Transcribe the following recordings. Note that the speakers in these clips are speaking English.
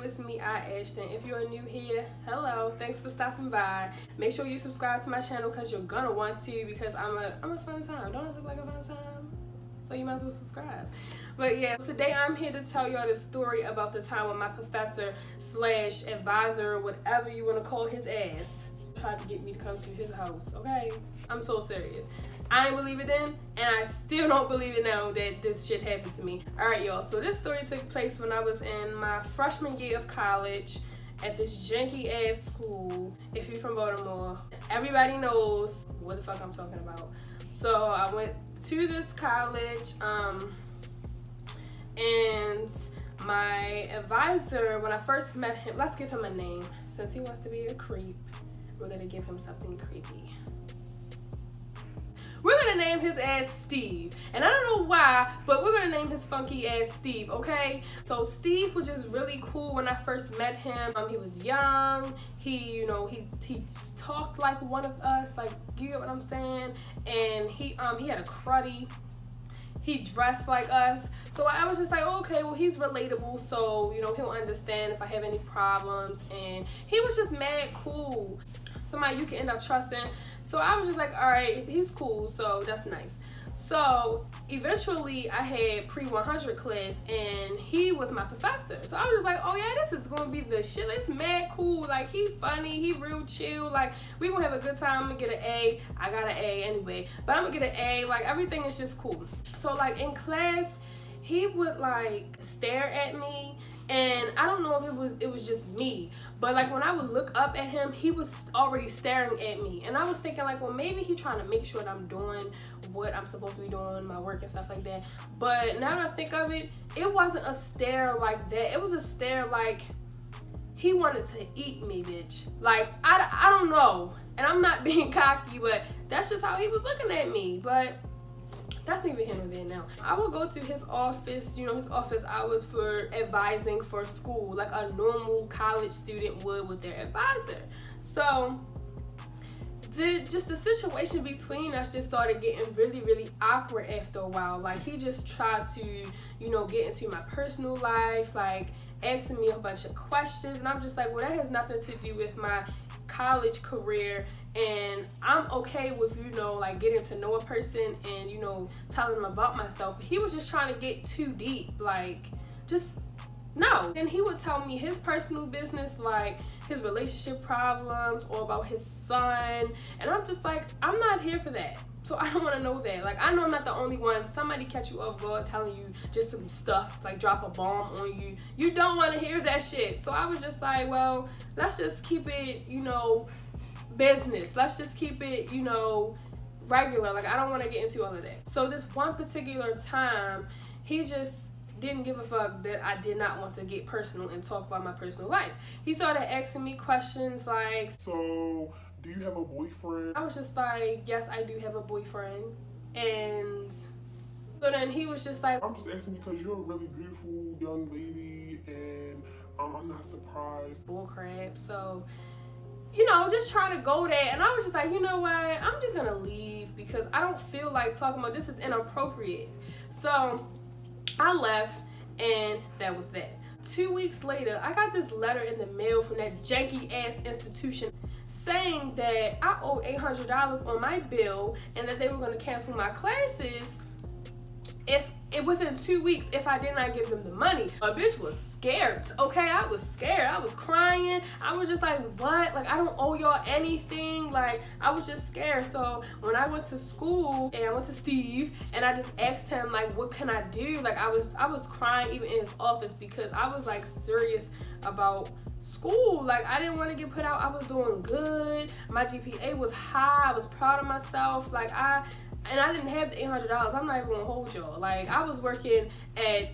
it's me, iAshtonn. If you're new here, hello, thanks for stopping by. Make sure you subscribe to my channel because you're gonna want to, because I'm a fun time. Don't it look like a fun time? So you might as well subscribe. But yeah, today I'm here to tell y'all the story about the time when my professor slash advisor, whatever you want to call his ass, tried to get me to come to his house, okay? I'm so serious. I didn't believe it then, and I still don't believe it now that this shit happened to me. Alright, y'all, so this story took place when I was in my freshman year of college at this janky ass school. If you're from Baltimore, everybody knows what the fuck I'm talking about. So I went to this college, and my advisor, when I first met him, let's give him a name. Since he wants to be a creep, we're gonna give him something creepy. We're gonna name his ass Steve. And I don't know why, but we're gonna name his funky ass Steve, okay? So Steve was just really cool when I first met him. He was young, he talked like one of us, like, you get what I'm saying? And he had a cruddy. He dressed like us. So I was just like, okay, well, he's relatable, so, he'll understand if I have any problems. And he was just mad cool. Somebody you can end up trusting. So I was just like, all right, he's cool, so that's nice. So eventually I had pre-100 class and he was my professor. So I was just like, oh yeah, this is gonna be the shit. It's mad cool. Like, he's funny, he real chill. Like, we gonna have a good time. I'm gonna get an A. I got an A anyway, but I'm gonna get an A. Like, everything is just cool. So like in class, he would like stare at me, and I don't know if it was just me, but like when I would look up at him, he was already staring at me, and I was thinking like, well, maybe he's trying to make sure that I'm doing what I'm supposed to be doing, my work and stuff like that. But now that I think of it, it wasn't a stare like that. It was a stare like he wanted to eat me, bitch. Like, I don't know, and I'm not being cocky, but that's just how he was looking at me. But that's neither here nor there now. I would go to his office, his office hours for advising for school, like a normal college student would with their advisor. So the situation between us just started getting really, really awkward after a while. Like, he just tried to, get into my personal life, like asking me a bunch of questions, and I'm just like, well, that has nothing to do with my college career, and I'm okay with like getting to know a person and telling them about myself. He was just trying to get too deep, like, just no. And he would tell me his personal business, like his relationship problems or about his son, and I'm just like, I'm not here for that. So I don't want to know that. Like, I know I'm not the only one. Somebody catch you off guard telling you just some stuff, like drop a bomb on you. You don't want to hear that shit. So I was just like, well, let's just keep it, business. Let's just keep it, regular. Like, I don't want to get into all of that. So this one particular time, he just didn't give a fuck that I did not want to get personal and talk about my personal life. He started asking me questions like, so do you have a boyfriend? I was just like, yes, I do have a boyfriend. And so then he was just like, I'm just asking because you're a really beautiful young lady, and I'm not surprised. Bullcrap. So, just trying to go there. And I was just like, you know what? I'm just gonna leave because I don't feel like talking about this. Is inappropriate. So I left, and that was that. 2 weeks later, I got this letter in the mail from that janky ass institution saying that I owed $800 on my bill and that they were going to cancel my classes if within 2 weeks if I did not give them the money. A bitch was scared, okay? I was scared. I was crying. I was just like, what? Like, I don't owe y'all anything. Like, I was just scared. So when I went to school and I went to Steve and I just asked him, like, what can I do? Like, I was crying even in his office because I was like serious about school. Like, I didn't want to get put out. I was doing good. My GPA was high. I was proud of myself. Like, I didn't have the $800. I'm not even gonna hold y'all. Like, I was working at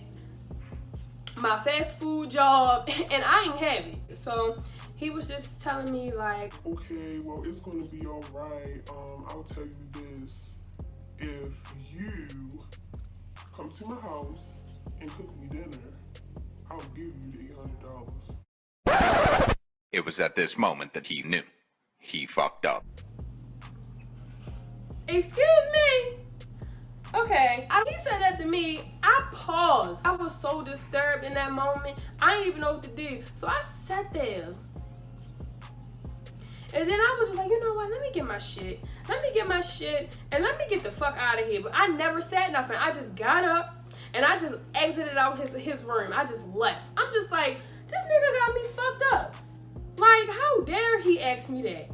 my fast food job and I ain't have it. So he was just telling me like, okay, well, it's gonna be all right. I'll tell you this: if you come to my house and cook me dinner, I'll give you the $800. It was at this moment that he knew he fucked up. Excuse me? Okay, he said that to me. I paused. I was so disturbed in that moment. I didn't even know what to do. So I sat there. And then I was just like, you know what? Let me get my shit. Let me get my shit and let me get the fuck out of here. But I never said nothing. I just got up and I just exited out his room. I just left. I'm just like, this nigga got me fucked up. Like, how dare he ask me that?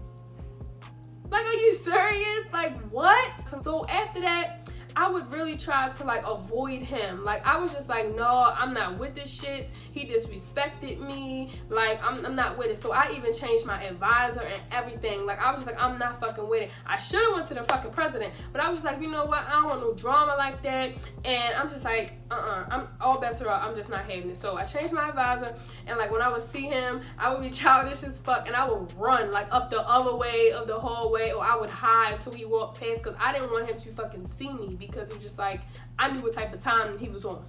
Like, are you serious? Like, what? So after that, I would really try to like avoid him. Like, I was just like, no, I'm not with this shit. He disrespected me. Like, I'm not with it. So I even changed my advisor and everything. Like, I was just like, I'm not fucking with it. I should have went to the fucking president, but I was just like, you know what? I don't want no drama like that. And I'm just like, I'm all bets are out. I'm just not having it. So I changed my advisor, and like when I would see him, I would be childish as fuck, and I would run like up the other way of the hallway, or I would hide until he walked past, because I didn't want him to fucking see me, because it was just like, I knew what type of time he was on.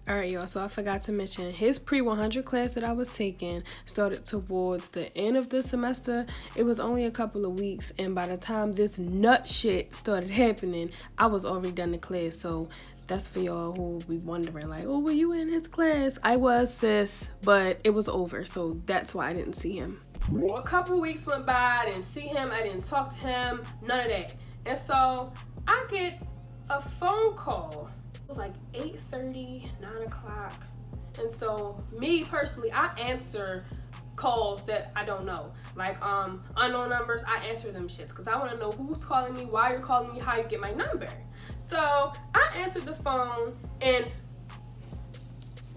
Alright, y'all, so I forgot to mention, his pre-100 class that I was taking started towards the end of the semester. It was only a couple of weeks, and by the time this nut shit started happening, I was already done the class. So that's for y'all who will be wondering, like, oh, were you in his class? I was, sis, but it was over, so that's why I didn't see him. A couple of weeks went by, I didn't see him, I didn't talk to him, none of that. And so I get a phone call. It was like 8:30, 9 o'clock. And so me personally, I answer calls that I don't know. Like unknown numbers, I answer them shits, because I want to know who's calling me, why you're calling me, how you get my number. So I answered the phone, and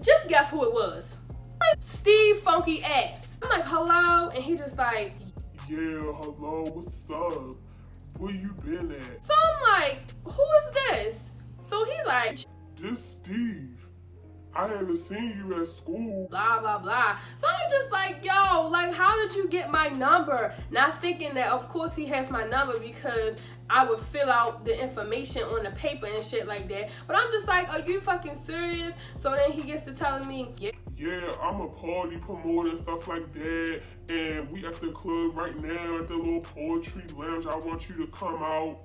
just guess who it was. Steve Funky Ass. I'm like, hello? And he just like, yeah, hello, what's up? Where you been at? So I'm like, who is this? So he like, this Steve. I haven't seen you at school. Blah, blah, blah. So I'm just like, yo, like, how did you get my number? Not thinking that, of course, he has my number, because I would fill out the information on the paper and shit like that. But I'm just like, are you fucking serious? So then he gets to telling me, yeah, I'm a party promoter and stuff like that. And we at the club right now at the little poetry lounge. I want you to come out.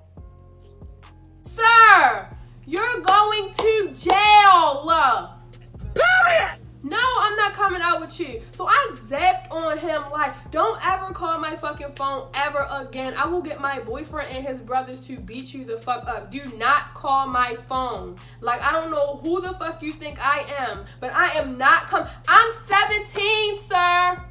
Sir, you're going to jail. No, I'm not coming out with you. So I zapped on him like, don't ever call my fucking phone ever again. I will get my boyfriend and his brothers to beat you the fuck up. Do not call my phone. Like, I don't know who the fuck you think I am, but I am not I'm 17, sir.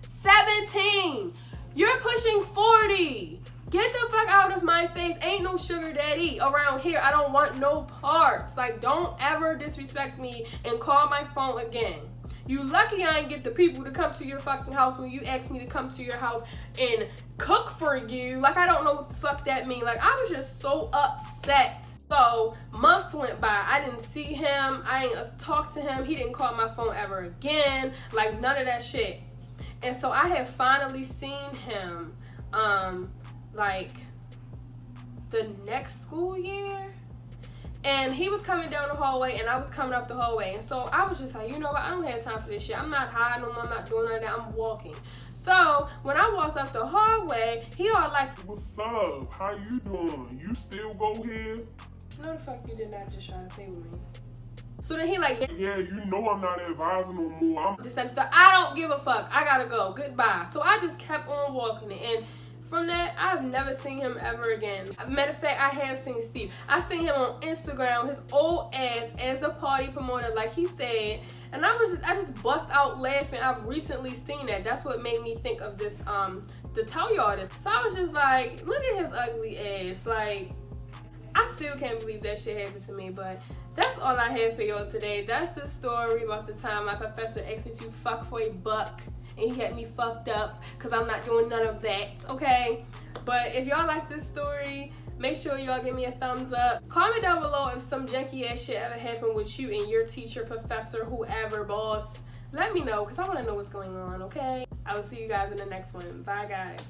17. You're pushing 40. Get the fuck out of my face. Ain't no sugar daddy around here. I don't want no parts. Like, don't ever disrespect me and call my phone again. You lucky I ain't get the people to come to your fucking house when you asked me to come to your house and cook for you. Like, I don't know what the fuck that mean. Like, I was just so upset. So months went by. I didn't see him. I didn't talk to him. He didn't call my phone ever again. Like, none of that shit. And so I had finally seen him like the next school year, and he was coming down the hallway and I was coming up the hallway, and so I was just like, you know what, I don't have time for this shit. I'm not hiding him, I'm not doing none of that, I'm walking. So when I walked up the hallway, he all like, what's up, how you doing, you still go here? No the fuck you did not just try to play with me. So then he like, yeah, you know I'm not advising no more. I don't give a fuck, I gotta go, goodbye. So I just kept on walking it, and from that, I've never seen him ever again. Matter of fact, I have seen Steve. I seen him on Instagram, his old ass as the party promoter, like he said. And I just bust out laughing. I've recently seen that. That's what made me think of this, to tell y'all this. So I was just like, look at his ugly ass. Like, I still can't believe that shit happened to me, but that's all I have for y'all today. That's the story about the time my professor asked me to fuck for $1. And he had me fucked up because I'm not doing none of that, okay? But if y'all like this story, make sure y'all give me a thumbs up. Comment down below if some janky ass shit ever happened with you and your teacher, professor, whoever, boss. Let me know, because I want to know what's going on, okay? I will see you guys in the next one. Bye, guys.